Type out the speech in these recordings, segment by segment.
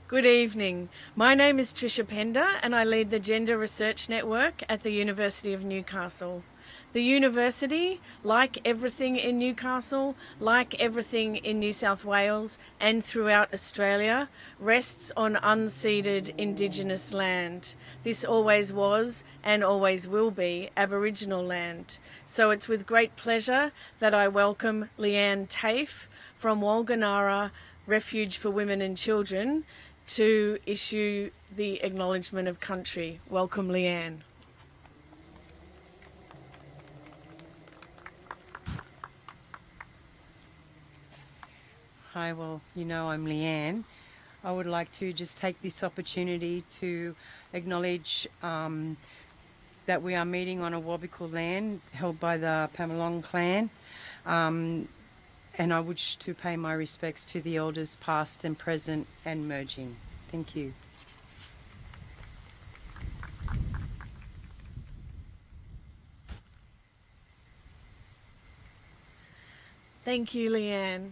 Good evening. My name is Trisha Pender and I lead the Gender Research Network at the University of Newcastle. The university, like everything in Newcastle, like everything in New South Wales and throughout Australia, rests on unceded Indigenous land. This always was and always will be Aboriginal land. So it's with great pleasure that I welcome Leanne Tafe from Warlga Refuge for Women and Children to issue the Acknowledgement of Country. Welcome, Leanne. Hi, well, you know I'm Leanne. I would like to just take this opportunity to acknowledge that we are meeting on a Awabakal land held by the Pamalong clan, and I wish to pay my respects to the elders past and present and emerging. Thank you. Thank you, Leanne.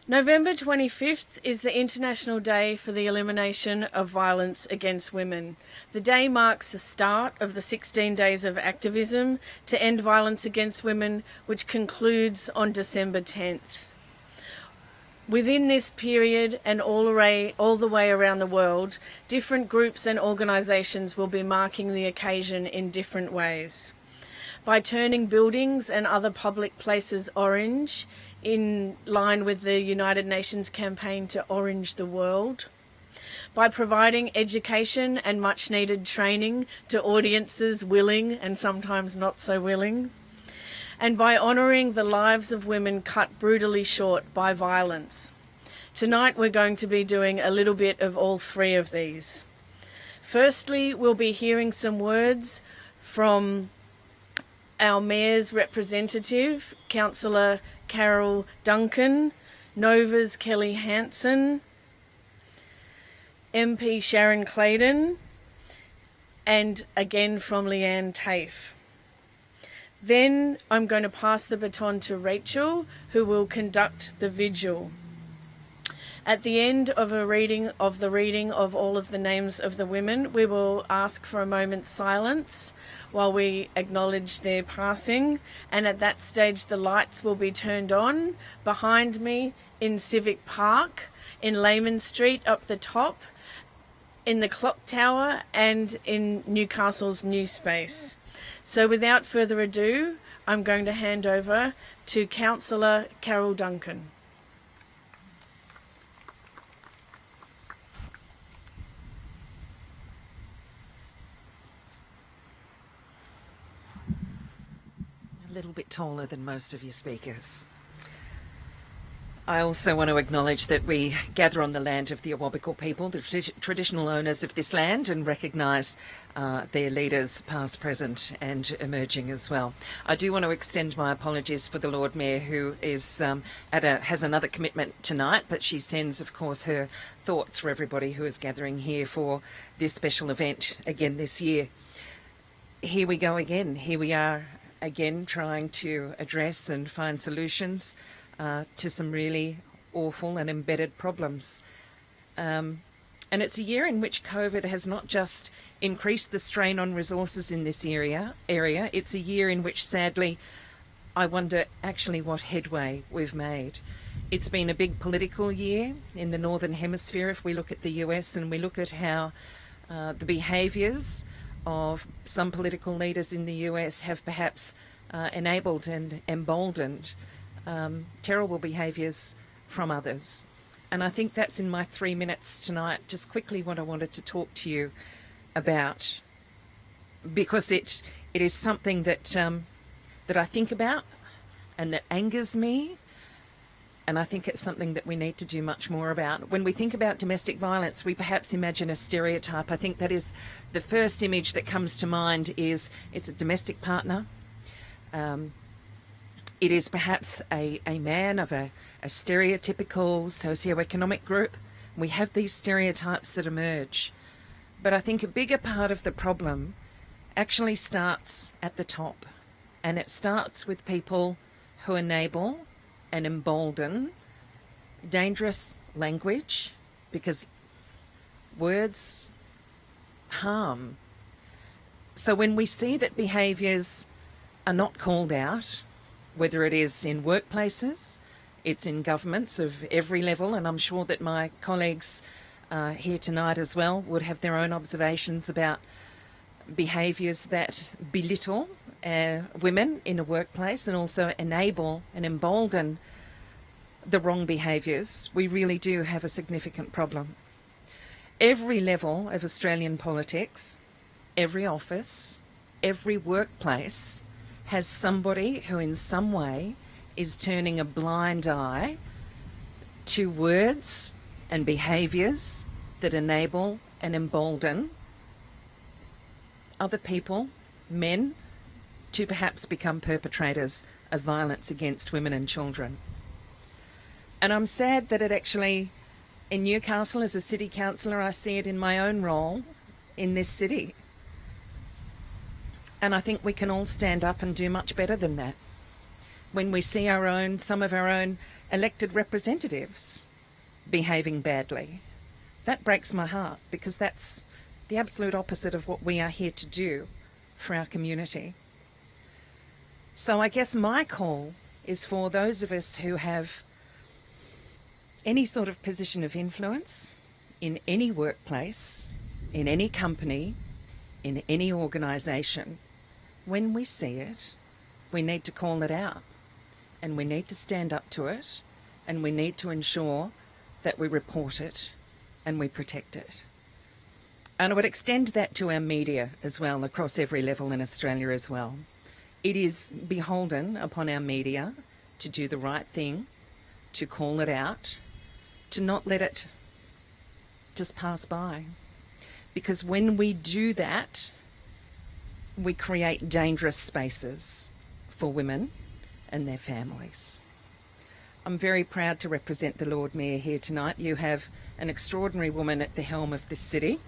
November 25th is the International Day for the Elimination of Violence Against Women. The day marks the start of the 16 days of activism to end violence against women, which concludes on December 10th. Within this period and all the way around the world, different groups and organisations will be marking the occasion in different ways. By turning buildings and other public places orange, in line with the United Nations campaign to orange the world. By providing education and much needed training to audiences willing and sometimes not so willing. And by honouring the lives of women cut brutally short by violence. Tonight we're going to be doing a little bit of all three of these. Firstly, we'll be hearing some words from our Mayor's representative, Councillor Carol Duncan, Nova's Kelly Hansen, MP Sharon Claydon, and again from Leanne Tafe. Then I'm going to pass the baton to Rachel, who will conduct the vigil. At the end of the reading of all of the names of the women, we will ask for a moment's silence while we acknowledge their passing. And at that stage, the lights will be turned on behind me in Civic Park, in Layman Street up the top, in the clock tower, and in Newcastle's new space. So without further ado, I'm going to hand over to Councillor Carol Duncan. A little bit taller than most of your speakers. I also want to acknowledge that we gather on the land of the Awabakal people, the traditional owners of this land, and recognise their leaders past, present and emerging as well. I do want to extend my apologies for the Lord Mayor, who is has another commitment tonight, but she sends, of course, her thoughts for everybody who is gathering here for this special event again this year. Here we go again. Here we are again trying to address and find solutions to some really awful and embedded problems. And it's a year in which COVID has not just increased the strain on resources in this area, it's a year in which, sadly, I wonder actually what headway we've made. It's been a big political year in the Northern Hemisphere if we look at the US and we look at how the behaviours of some political leaders in the US have perhaps enabled and emboldened terrible behaviours from others. And I think that's in my 3 minutes tonight, just quickly what I wanted to talk to you about, because it is something that I think about and that angers me, and I think it's something that we need to do much more about. When we think about domestic violence, we perhaps imagine a stereotype. I think that is the first image that comes to mind is it's a domestic partner. It is perhaps a man of a stereotypical socioeconomic group. We have these stereotypes that emerge. But I think a bigger part of the problem actually starts at the top. And it starts with people who enable and embolden dangerous language, because Words harm. So when we see that behaviours are not called out, whether it is in workplaces, it's in governments of every level, and I'm sure that my colleagues here tonight as well would have their own observations about behaviours that belittle women in a workplace and also enable and embolden the wrong behaviours, we really do have a significant problem. Every level of Australian politics, every office, every workplace has somebody who in some way is turning a blind eye to words and behaviours that enable and embolden other people, men, to perhaps become perpetrators of violence against women and children. And I'm sad that it actually, in Newcastle as a city councillor, I see it in my own role in this city. And I think we can all stand up and do much better than that. When we see some of our own elected representatives behaving badly, that breaks my heart, because that's the absolute opposite of what we are here to do for our community. So I guess my call is for those of us who have any sort of position of influence in any workplace, in any company, in any organisation, when we see it, we need to call it out, and we need to stand up to it, and we need to ensure that we report it and we protect it. And I would extend that to our media as well, across every level in Australia as well. It is beholden upon our media to do the right thing, to call it out, to not let it just pass by. Because when we do that, we create dangerous spaces for women and their families. I'm very proud to represent the Lord Mayor here tonight. You have an extraordinary woman at the helm of this city.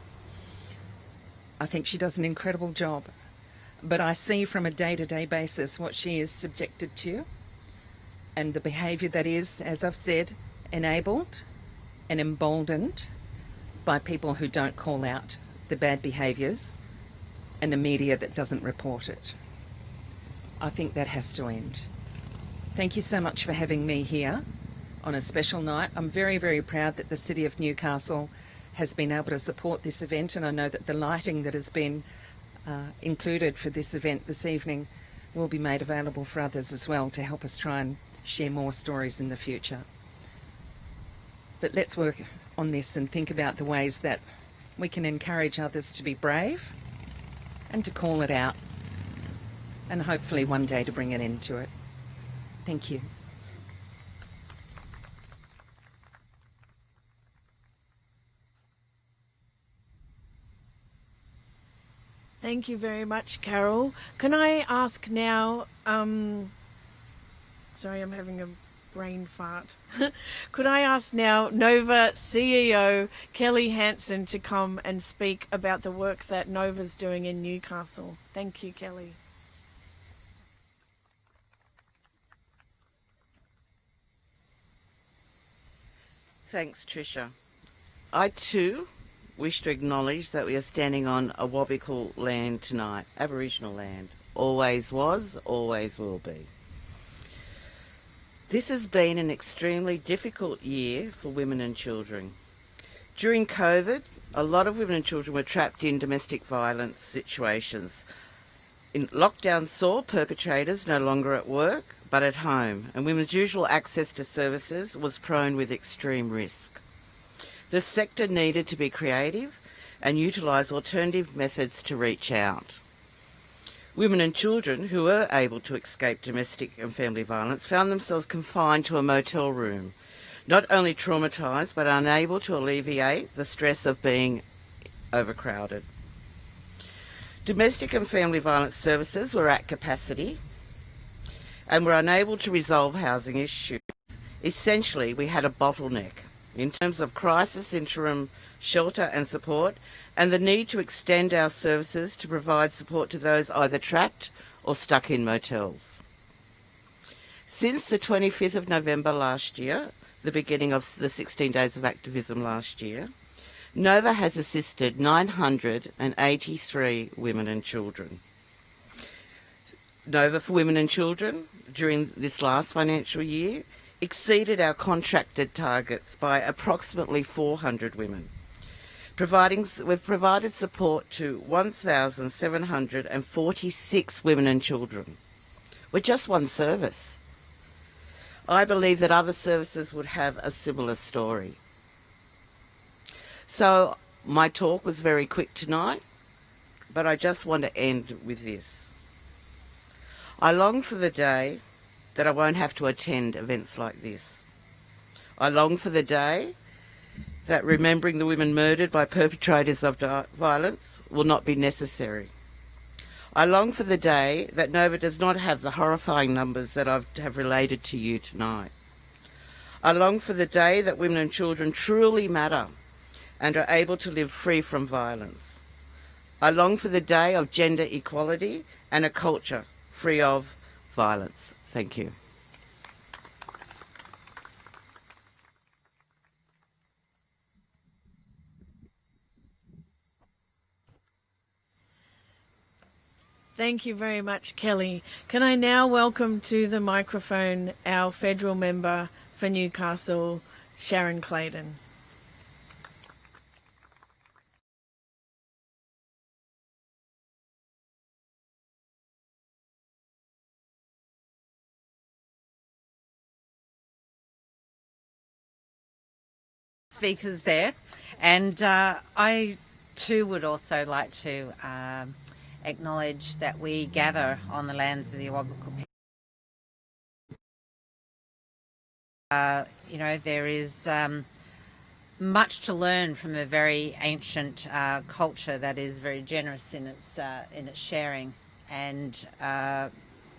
I think she does an incredible job. But I see from a day-to-day basis what she is subjected to, and the behaviour that is, as I've said, enabled and emboldened by people who don't call out the bad behaviours and the media that doesn't report it. I think that has to end. Thank you so much for having me here on a special night. I'm very, very proud that the City of Newcastle has been able to support this event, and I know that the lighting that has been included for this event this evening will be made available for others as well, to help us try and share more stories in the future. But let's work on this and think about the ways that we can encourage others to be brave and to call it out, and hopefully one day to bring an end to it. Thank you. Thank you very much, Carol. Can I ask now, sorry, I'm having a brain fart. Could I ask now Nova CEO Kelly Hansen to come and speak about the work that Nova's doing in Newcastle? Thank you, Kelly. Thanks, Trisha. I too wish to acknowledge that we are standing on Awabakal land tonight, Aboriginal land. Always was, always will be. This has been an extremely difficult year for women and children. During COVID, a lot of women and children were trapped in domestic violence situations. Lockdown saw perpetrators no longer at work, but at home, and women's usual access to services was prone with extreme risk. The sector needed to be creative and utilise alternative methods to reach out. Women and children who were able to escape domestic and family violence found themselves confined to a motel room, not only traumatised but unable to alleviate the stress of being overcrowded. Domestic and family violence services were at capacity and were unable to resolve housing issues. Essentially, we had a bottleneck in terms of crisis, interim shelter and support, and the need to extend our services to provide support to those either trapped or stuck in motels. Since the 25th of November last year, the beginning of the 16 days of activism last year, Nova has assisted 983 women and children. Nova for Women and Children, during this last financial year, exceeded our contracted targets by approximately 400 women. We've provided support to 1,746 women and children. We're just one service. I believe that other services would have a similar story. So my talk was very quick tonight, but I just want to end with this. I long for the day that I won't have to attend events like this. I long for the day that remembering the women murdered by perpetrators of violence will not be necessary. I long for the day that Nova does not have the horrifying numbers that I have related to you tonight. I long for the day that women and children truly matter and are able to live free from violence. I long for the day of gender equality and a culture free of violence. Thank you. Thank you very much, Kelly. Can I now welcome to the microphone our federal member for Newcastle, Sharon Claydon. Speakers there, and I too would also like to acknowledge that we gather on the lands of the Awabakal people. There is much to learn from a very ancient culture that is very generous in its sharing, and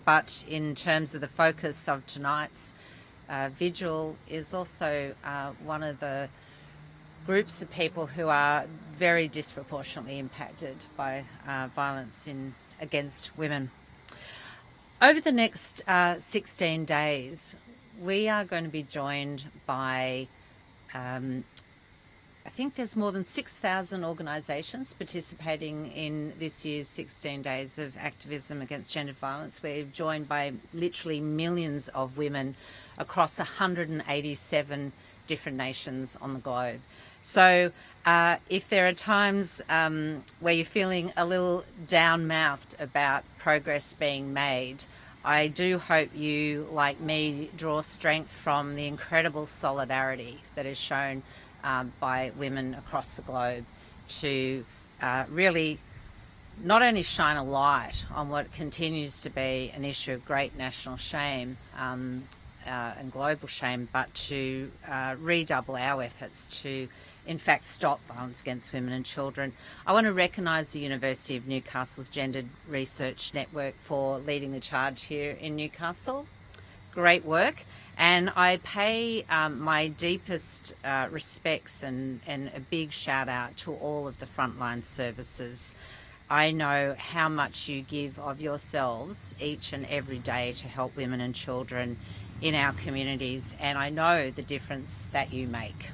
but in terms of the focus of tonight's Vigil is also one of the groups of people who are very disproportionately impacted by violence against women. Over the next 16 days, we are going to be joined by, I think there's more than 6,000 organisations participating in this year's 16 days of activism against gendered violence. We're joined by literally millions of women across 187 different nations on the globe. So if there are times where you're feeling a little down-mouthed about progress being made, I do hope you, like me, draw strength from the incredible solidarity that is shown by women across the globe to really not only shine a light on what continues to be an issue of great national shame and global shame, but to redouble our efforts to in fact stop violence against women and children. I want to recognise the University of Newcastle's Gendered Research Network for leading the charge here in Newcastle. Great work, and I pay my deepest respects and a big shout out to all of the frontline services. I know how much you give of yourselves each and every day to help women and children in our communities, and I know the difference that you make.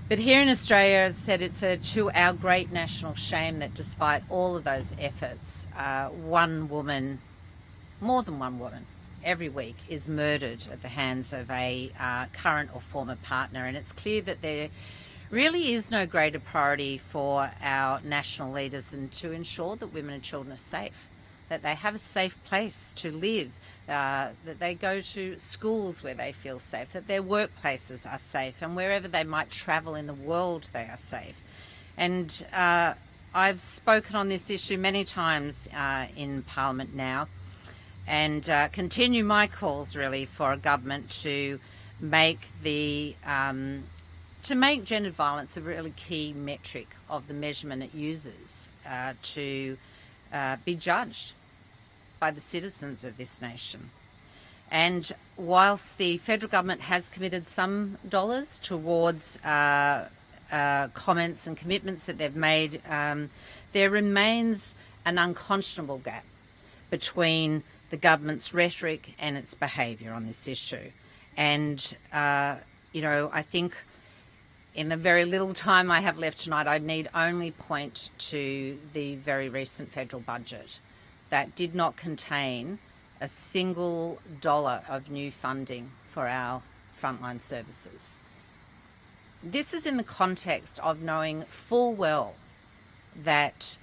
But here in Australia, as I said, it's to our great national shame that despite all of those efforts, one woman, more than one woman, every week is murdered at the hands of a current or former partner. And it's clear that there really is no greater priority for our national leaders than to ensure that women and children are safe, that they have a safe place to live, that they go to schools where they feel safe, that their workplaces are safe, and wherever they might travel in the world they are safe. And I've spoken on this issue many times in Parliament now, and continue my calls really for a government to make gendered violence a really key metric of the measurement it uses to be judged by the citizens of this nation. And whilst the federal government has committed some dollars towards comments and commitments that they've made, there remains an unconscionable gap between the government's rhetoric and its behaviour on this issue. And, I think in the very little time I have left tonight, I need only point to the very recent federal budget that did not contain a single dollar of new funding for our frontline services. This is in the context of knowing full well that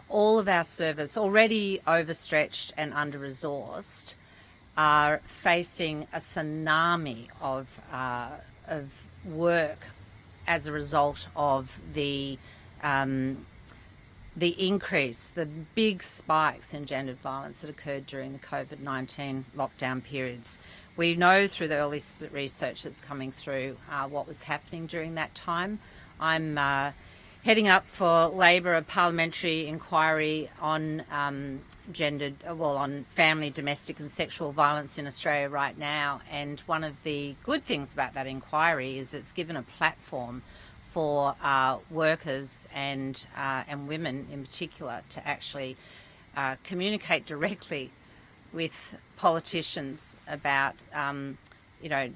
all of our service, already overstretched and under-resourced, are facing a tsunami of work as a result of the increase, the big spikes in gendered violence that occurred during the COVID-19 lockdown periods. We know through the early research that's coming through what was happening during that time. I'm heading up for Labor a parliamentary inquiry on on family, domestic and sexual violence in Australia right now. And one of the good things about that inquiry is it's given a platform for workers and women in particular to actually communicate directly with politicians about,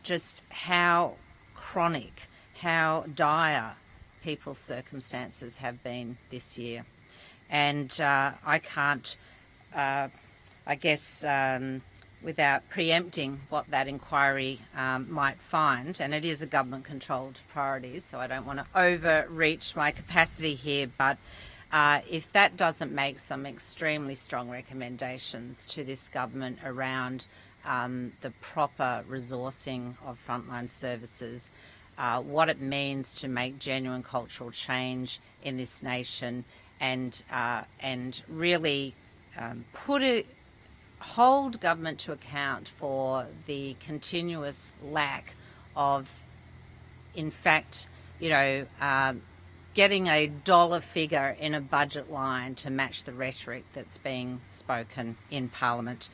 just how chronic, how dire people's circumstances have been this year. And I can't, without preempting what that inquiry might find, and it is a government-controlled priority, so I don't want to overreach my capacity here, but if that doesn't make some extremely strong recommendations to this government around the proper resourcing of frontline services, what it means to make genuine cultural change in this nation, and really hold government to account for the continuous lack of, in fact, getting a dollar figure in a budget line to match the rhetoric that's being spoken in Parliament.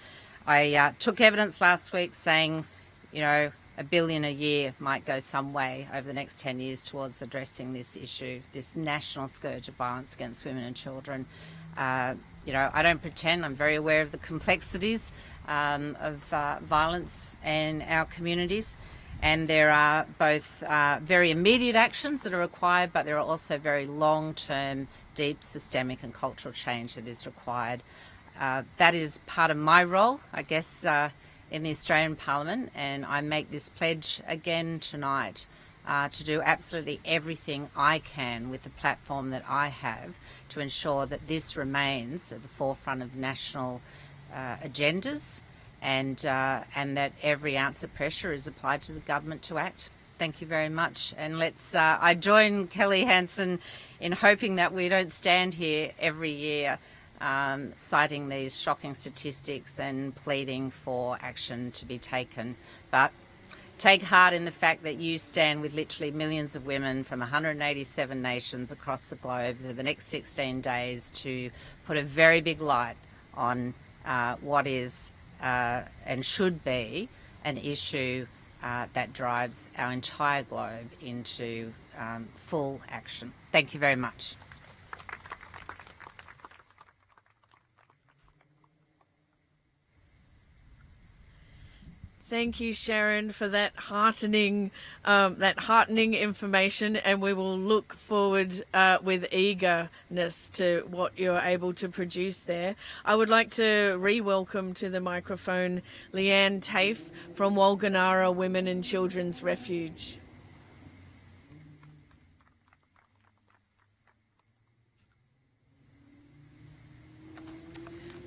I took evidence last week saying, $1 billion a year might go some way over the next 10 years towards addressing this issue, this national scourge of violence against women and children. I don't pretend. I'm very aware of the complexities of violence in our communities, and there are both very immediate actions that are required, but there are also very long-term, deep systemic and cultural change that is required. That is part of my role, I guess, in the Australian Parliament, and I make this pledge again tonight to do absolutely everything I can with the platform that I have to ensure that this remains at the forefront of national agendas, and that every ounce of pressure is applied to the government to act. Thank you very much. And I join Kelly Hansen in hoping that we don't stand here every year citing these shocking statistics and pleading for action to be taken. But take heart in the fact that you stand with literally millions of women from 187 nations across the globe for the next 16 days to put a very big light on what is and should be an issue that drives our entire globe into full action. Thank you very much. Thank you, Sharon, for that heartening information, and we will look forward with eagerness to what you're able to produce there. I would like to re-welcome to the microphone Leanne Tafe from Warlga Women and Children's Refuge.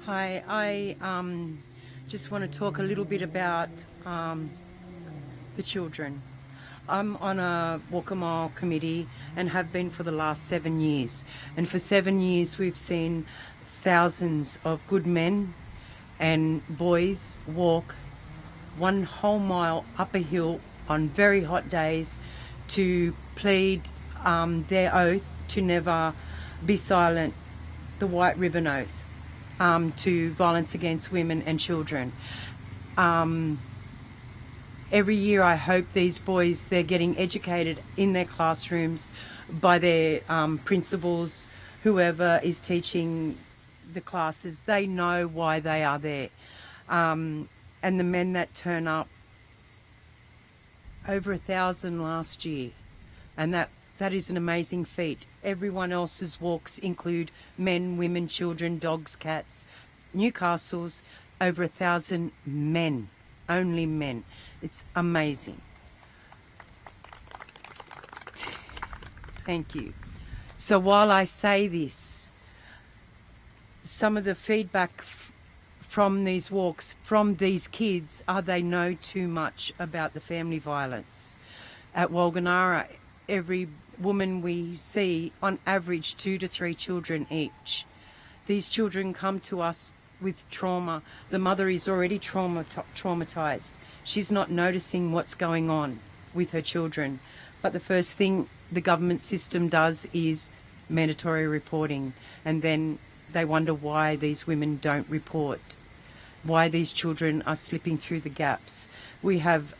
Hi, I just want to talk a little bit about the children. I'm on a Warlga committee and have been for the last 7 years. And for 7 years we've seen thousands of good men and boys walk 1 whole mile up a hill on very hot days to plead their oath to never be silent, the white ribbon oath, to violence against women and children. Every year I hope these boys, they're getting educated in their classrooms by their principals, whoever is teaching the classes. They know why they are there. And the men that turn up, over 1,000 last year, and that is an amazing feat. Everyone else's walks include men, women, children, dogs, cats. Newcastle's over 1,000 men, only men. It's amazing. Thank you. So while I say this, some of the feedback from these walks, from these kids, are they know too much about the family violence. At Warlga, every woman we see, on average, 2 to 3 children each. These children come to us with trauma. The mother is already traumatized. She's not noticing what's going on with her children. But the first thing the government system does is mandatory reporting, and then they wonder why these women don't report, why these children are slipping through the gaps. We have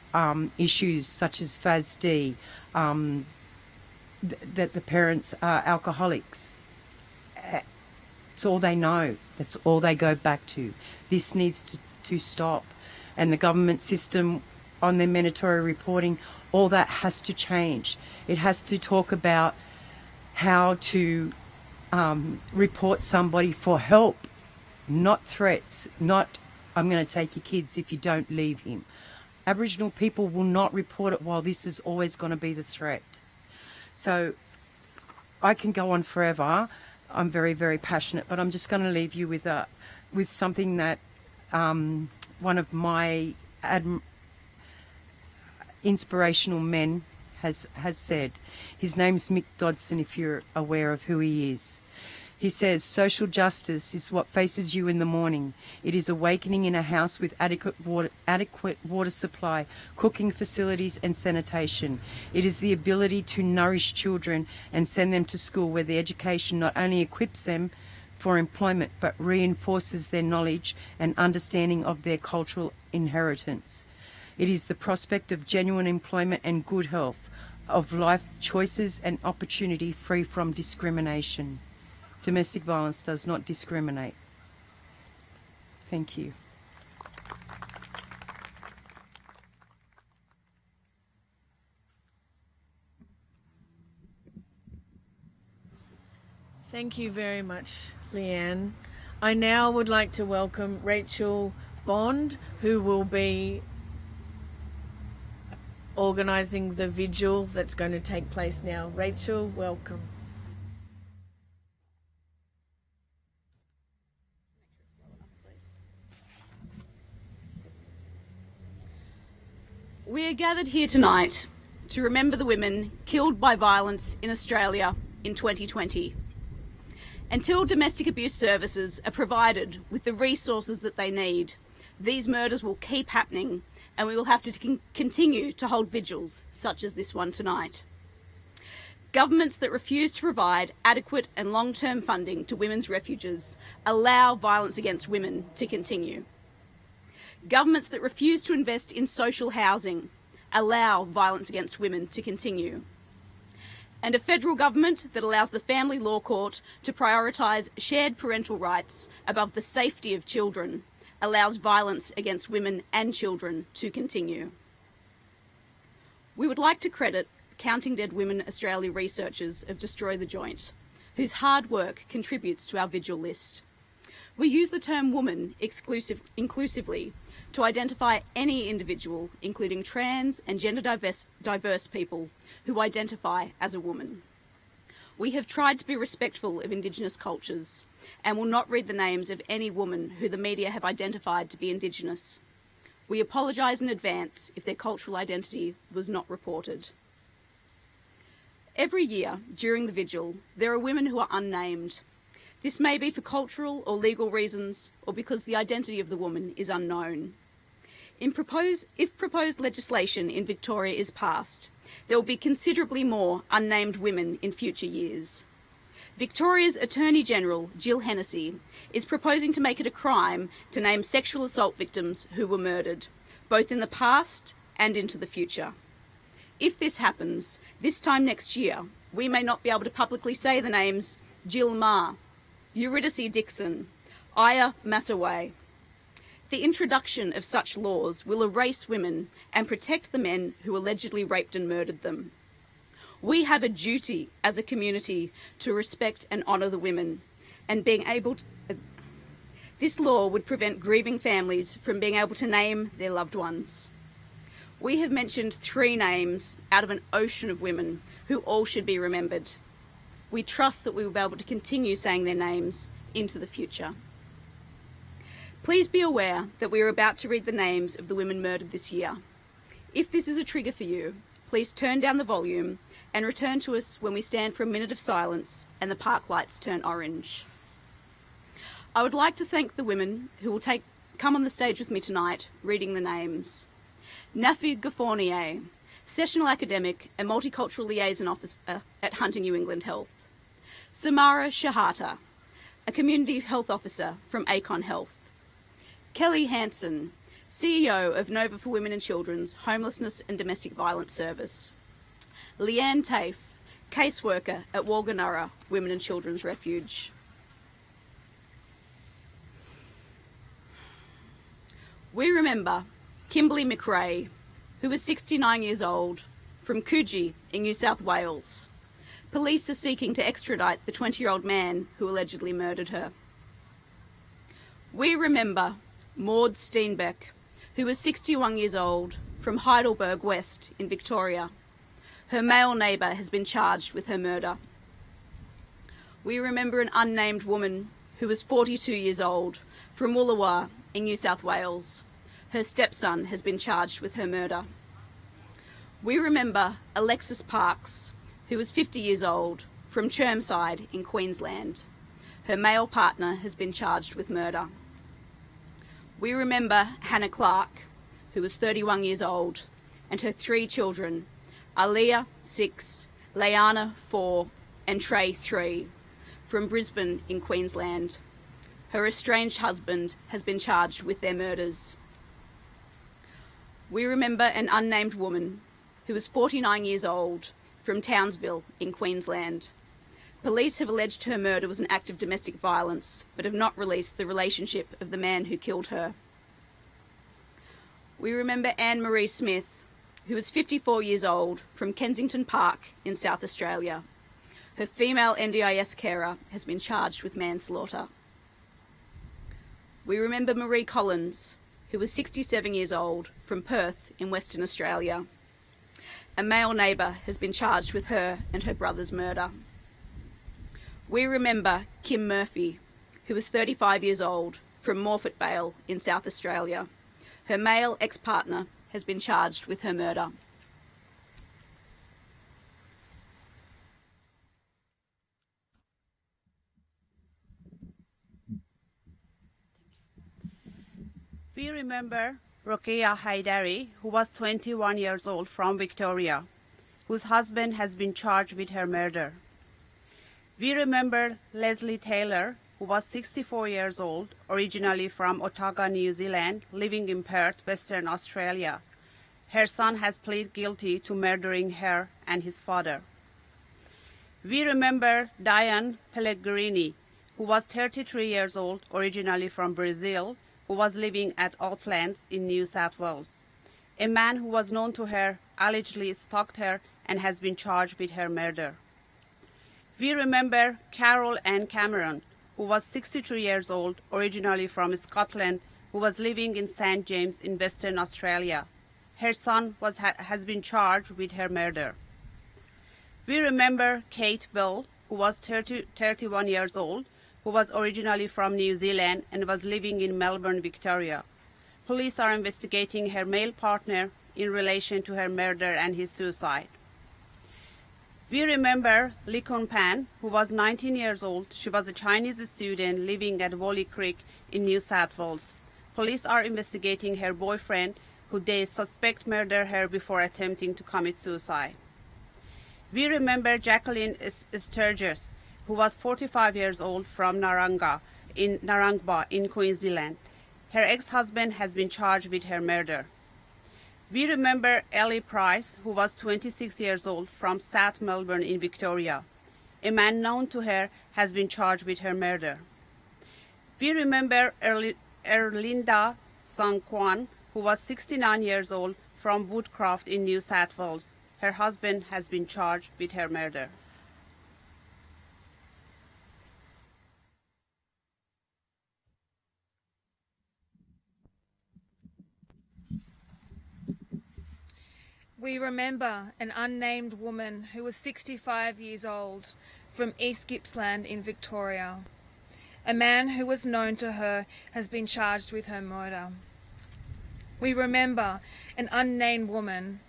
issues such as FASD, that the parents are alcoholics. It's all they know. That's all they go back to. This needs to stop. And the government system on their mandatory reporting, all that has to change. It has to talk about how to report somebody for help, not threats, not I'm going to take your kids if you don't leave him. Aboriginal people will not report it while this is always going to be the threat. So I can go on forever. I'm very, very passionate, but I'm just going to leave you with something that one of my inspirational men has said. His name's Mick Dodson, if you're aware of who he is. He says, social justice is what faces you in the morning. It is awakening in a house with adequate water supply, cooking facilities and sanitation. It is the ability to nourish children and send them to school where the education not only equips them for employment but reinforces their knowledge and understanding of their cultural inheritance. It is the prospect of genuine employment and good health, of life choices and opportunity free from discrimination. Domestic violence does not discriminate. Thank you. Thank you very much, Leanne. I now would like to welcome Rachel Bond, who will be organising the vigil that's going to take place now. Rachel, welcome. We are gathered here tonight to remember the women killed by violence in Australia in 2020. Until domestic abuse services are provided with the resources that they need, these murders will keep happening, and we will have to continue to hold vigils such as this one tonight. Governments that refuse to provide adequate and long-term funding to women's refuges allow violence against women to continue. Governments that refuse to invest in social housing allow violence against women to continue. And a federal government that allows the Family Law Court to prioritise shared parental rights above the safety of children allows violence against women and children to continue. We would like to credit Counting Dead Women Australia researchers of Destroy the Joint, whose hard work contributes to our vigil list. We use the term woman inclusively to identify any individual, including trans and gender diverse people who identify as a woman. We have tried to be respectful of Indigenous cultures and will not read the names of any woman who the media have identified to be Indigenous. We apologise in advance if their cultural identity was not reported. Every year during the vigil, there are women who are unnamed. This may be for cultural or legal reasons, or because the identity of the woman is unknown. If proposed legislation in Victoria is passed, there will be considerably more unnamed women in future years. Victoria's Attorney-General, Jill Hennessy, is proposing to make it a crime to name sexual assault victims who were murdered, both in the past and into the future. If this happens, this time next year, we may not be able to publicly say the names Jill Ma, Eurydice Dixon, Aya Massaway. The introduction of such laws will erase women and protect the men who allegedly raped and murdered them. We have a duty as a community to respect and honour the women, and this law would prevent grieving families from being able to name their loved ones. We have mentioned 3 names out of an ocean of women who all should be remembered. We trust that we will be able to continue saying their names into the future. Please be aware that we are about to read the names of the women murdered this year. If this is a trigger for you, please turn down the volume and return to us when we stand for a minute of silence and the park lights turn orange. I would like to thank the women who will come on the stage with me tonight reading the names. Nafi Ghafournia, Sessional Academic and Multicultural Liaison Officer at Hunter New England Health. Samara Shehata, a Community Health Officer from ACON Health. Kelly Hansen, CEO of Nova for Women and Children's Homelessness and Domestic Violence Service. Leanne Tafe, caseworker at Warlga Ngurra Women and Children's Refuge. We remember Kimberly McRae, who was 69 years old, from Coogee in New South Wales. Police are seeking to extradite the 20-year-old man who allegedly murdered her. We remember Maud Steenbeck, who was 61 years old, from Heidelberg West in Victoria. Her male neighbour has been charged with her murder. We remember an unnamed woman who was 42 years old, from Woollawah in New South Wales. Her stepson has been charged with her murder. We remember Alexis Parks, who was 50 years old, from Chermside in Queensland. Her male partner has been charged with murder. We remember Hannah Clark, who was 31 years old, and her 3 children, Aliyah, 6, Leanna, 4, and Trey, 3, from Brisbane in Queensland. Her estranged husband has been charged with their murders. We remember an unnamed woman who was 49 years old, from Townsville in Queensland. Police have alleged her murder was an act of domestic violence, but have not released the relationship of the man who killed her. We remember Anne-Marie Smith, who was 54 years old, from Kensington Park in South Australia. Her female NDIS carer has been charged with manslaughter. We remember Marie Collins, who was 67 years old, from Perth in Western Australia. A male neighbour has been charged with her and her brother's murder. We remember Kim Murphy, who was 35 years old, from Morphett Vale in South Australia. Her male ex-partner has been charged with her murder. We remember Rokeya Haidari, who was 21 years old, from Victoria, whose husband has been charged with her murder. We remember Leslie Taylor, who was 64 years old, originally from Otago, New Zealand, living in Perth, Western Australia. Her son has pleaded guilty to murdering her and his father. We remember Diane Pellegrini, who was 33 years old, originally from Brazil, who was living at Outlands in New South Wales. A man who was known to her allegedly stalked her and has been charged with her murder. We remember Carol Ann Cameron, who was 63 years old, originally from Scotland, who was living in St. James in Western Australia. Her son has been charged with her murder. We remember Kate Bell, who was 31 years old, who was originally from New Zealand and was living in Melbourne, Victoria. Police are investigating her male partner in relation to her murder and his suicide. We remember Lee Kun Pan, who was 19 years old. She was a Chinese student living at Wally Creek in New South Wales. Police are investigating her boyfriend, who they suspect murdered her before attempting to commit suicide. We remember Jacqueline Sturgis, who was 45 years old, from Narangba in Queensland. Her ex-husband has been charged with her murder. We remember Ellie Price, who was 26 years old, from South Melbourne in Victoria. A man known to her has been charged with her murder. We remember Erlinda Sangkwan, who was 69 years old, from Woodcroft in New South Wales. her husband has been charged with her murder. We remember an unnamed woman who was 65 years old from East Gippsland in Victoria. A man who was known to her has been charged with her murder. We remember an unnamed woman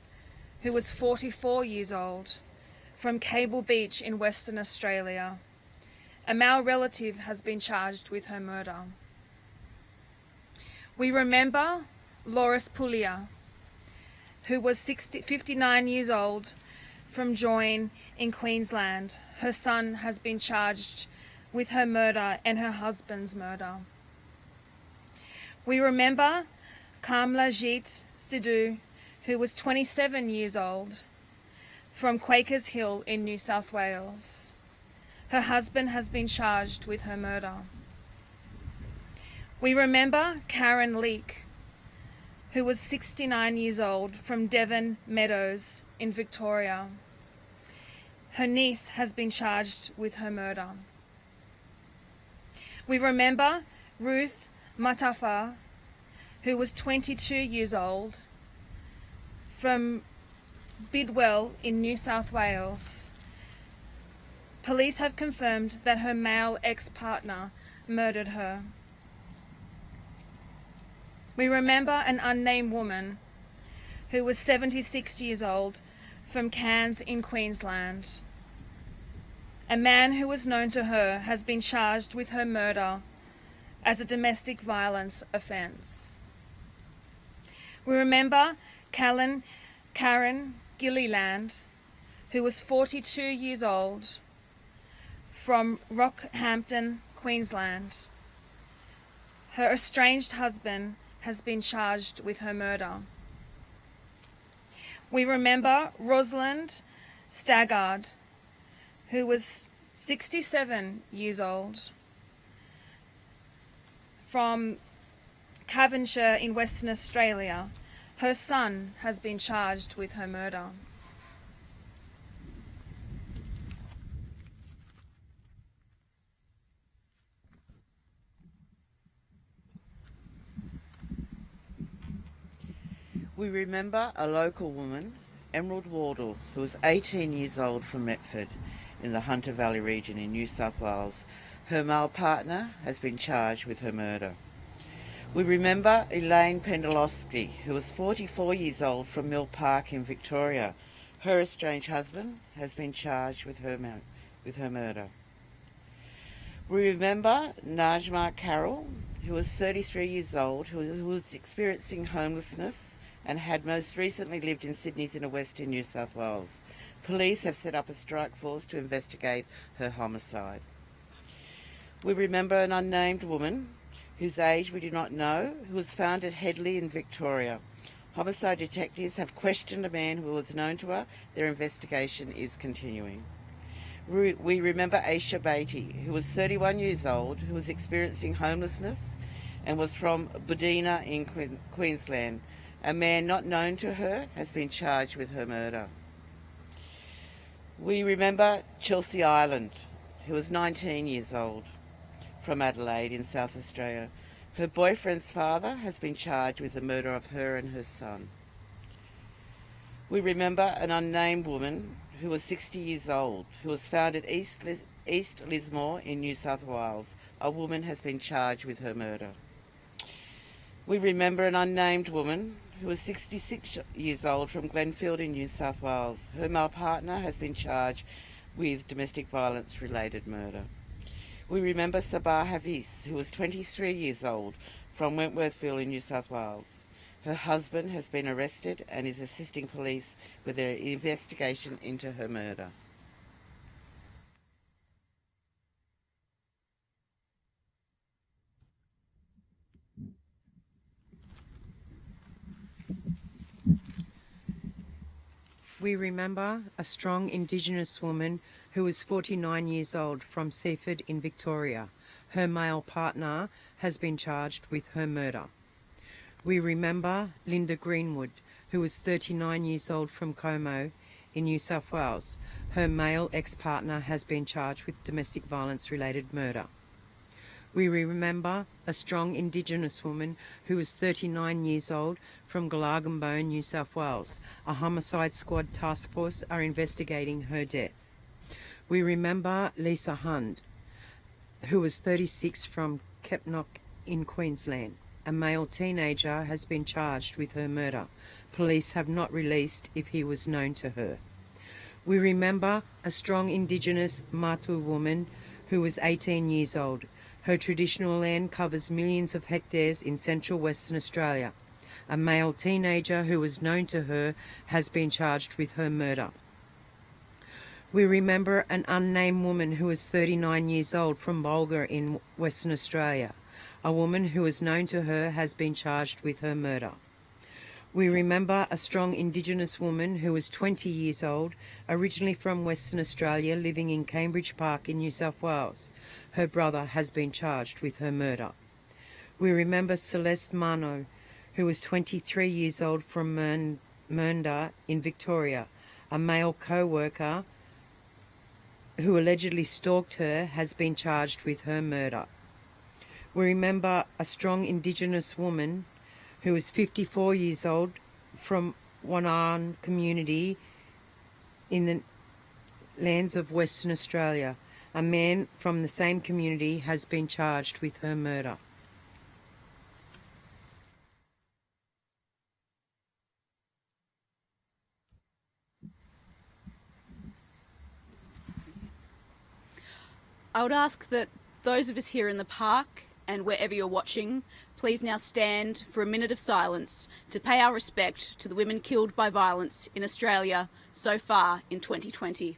who was 44 years old from Cable Beach in Western Australia. A male relative has been charged with her murder. We remember Loris Puglia, who was 59 years old from Joyne in Queensland. Her son has been charged with her murder and her husband's murder. We remember Kamlajit Sidhu, who was 27 years old from Quakers Hill in New South Wales. Her husband has been charged with her murder. We remember Karen Leake, who was 69 years old from Devon Meadows in Victoria. Her niece has been charged with her murder. We remember Ruth Matafa, who was 22 years old from Bidwell in New South Wales. Police have confirmed that her male ex-partner murdered her. We remember an unnamed woman who was 76 years old from Cairns in Queensland. A man who was known to her has been charged with her murder as a domestic violence offence. We remember Karen Gilliland, who was 42 years old from Rockhampton, Queensland. Her estranged husband has been charged with her murder. We remember Rosalind Staggard, who was 67 years old from Cavenshire in Western Australia. Her son has been charged with her murder. We remember a local woman, Emerald Wardle, who was 18 years old from Metford in the Hunter Valley region in New South Wales. Her male partner has been charged with her murder. We remember Elaine Pendelowski, who was 44 years old from Mill Park in Victoria. Her estranged husband has been charged with her murder. We remember Najma Carroll, who was 33 years old, who was experiencing homelessness and had most recently lived in Sydney's inner west in New South Wales. Police have set up a strike force to investigate her homicide. We remember an unnamed woman whose age we do not know, who was found at Headley in Victoria. Homicide detectives have questioned a man who was known to her. Their investigation is continuing. We remember Aisha Beatty, who was 31 years old, who was experiencing homelessness and was from Budina in Queensland. A man not known to her has been charged with her murder. We remember Chelsea Ireland, who was 19 years old, from Adelaide in South Australia. Her boyfriend's father has been charged with the murder of her and her son. We remember an unnamed woman who was 60 years old, who was found at East Lismore in New South Wales. A woman has been charged with her murder. We remember an unnamed woman who was 66 years old from Glenfield in New South Wales. Her male partner has been charged with domestic violence related murder. We remember Sabah Havis, who was 23 years old from Wentworthville in New South Wales. Her husband has been arrested and is assisting police with their investigation into her murder. We remember a strong Indigenous woman who was 49 years old from Seaford in Victoria. Her male partner has been charged with her murder. We remember Linda Greenwood, who was 39 years old from Como in New South Wales. Her male ex-partner has been charged with domestic violence-related murder. We remember a strong Indigenous woman who was 39 years old from Glagarmbone, New South Wales. A homicide squad task force are investigating her death. We remember Lisa Hund, who was 36 from Kepnock in Queensland. A male teenager has been charged with her murder. Police have not released if he was known to her. We remember a strong Indigenous Matu woman who was 18 years old. Her traditional land covers millions of hectares in central Western Australia. A male teenager who was known to her has been charged with her murder. We remember an unnamed woman who was 39 years old from Warlga in Western Australia. A woman who was known to her has been charged with her murder. We remember a strong Indigenous woman who was 20 years old, originally from Western Australia, living in Cambridge Park in New South Wales. Her brother has been charged with her murder. We remember Celeste Mano, who was 23 years old from Mernda in Victoria. A male co-worker who allegedly stalked her has been charged with her murder. We remember a strong Indigenous woman who was 54 years old from Wanaan community in the lands of Western Australia. A man from the same community has been charged with her murder. I would ask that those of us here in the park and wherever you're watching, please now stand for a minute of silence to pay our respect to the women killed by violence in Australia so far in 2020.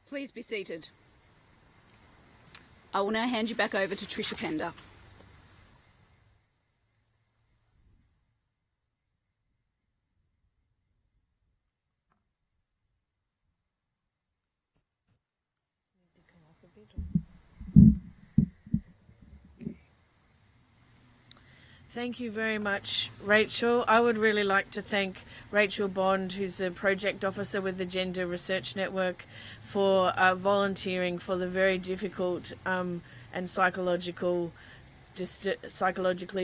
Please be seated. I will now hand you back over to Trisha Pender. Thank you very much, Rachel. I would really like to thank Rachel Bond, who's a project officer with the Gender Research Network, for volunteering for the very difficult and psychologically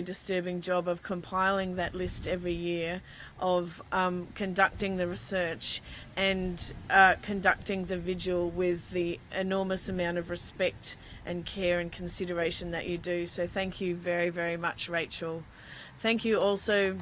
disturbing job of compiling that list every year, of conducting the research and conducting the vigil with the enormous amount of respect and care and consideration that you do. So thank you very, very much, Rachel. Thank you also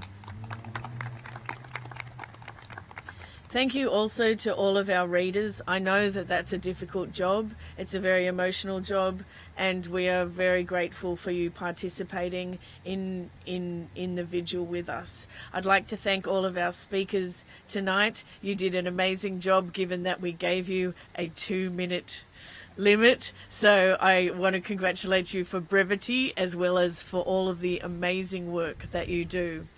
to all of our readers. I know that that's a difficult job. It's a very emotional job, and we are very grateful for you participating in the vigil with us. I'd like to thank all of our speakers tonight. You did an amazing job, given that we gave you a 2-minute limit. So I want to congratulate you for brevity, as well as for all of the amazing work that you do.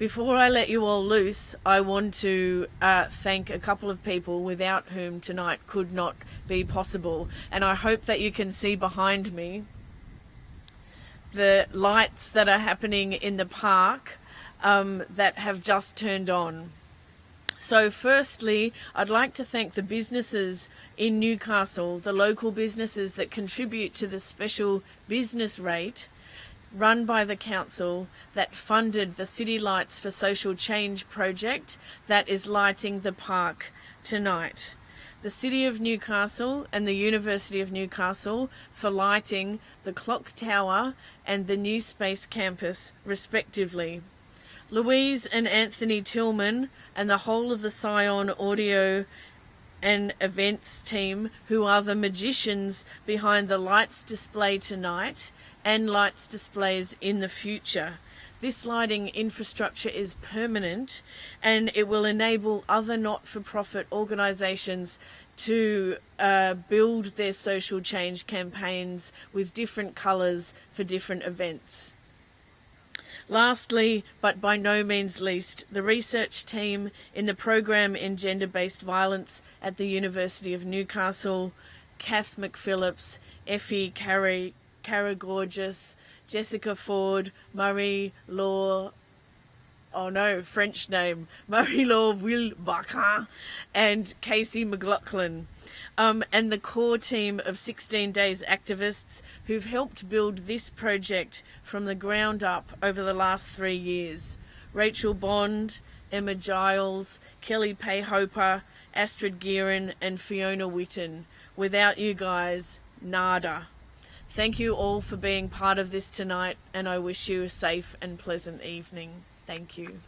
Before I let you all loose, I want to thank a couple of people without whom tonight could not be possible. And I hope that you can see behind me the lights that are happening in the park that have just turned on. So firstly, I'd like to thank the businesses in Newcastle, the local businesses that contribute to the special business rate run by the council that funded the City Lights for Social Change project that is lighting the park tonight. The City of Newcastle and the University of Newcastle for lighting the Clock Tower and the New Space Campus respectively. Louise and Anthony Tillman and the whole of the Scion Audio and Events team, who are the magicians behind the lights display tonight and lights displays in the future. This lighting infrastructure is permanent and it will enable other not-for-profit organisations to build their social change campaigns with different colours for different events. Lastly, but by no means least, the research team in the program in gender-based violence at the University of Newcastle, Kath McPhillips, Effie Caragorgis, Jessica Ford, Marie-Laure, Marie-Laure Wilbacher, and Casey McLaughlin. And the core team of 16 Days activists who've helped build this project from the ground up over the last 3 years. Rachel Bond, Emma Giles, Kelly Payhoper, Astrid Gearin and Fiona Witten. Without you guys, nada. Thank you all for being part of this tonight, and I wish you a safe and pleasant evening. Thank you.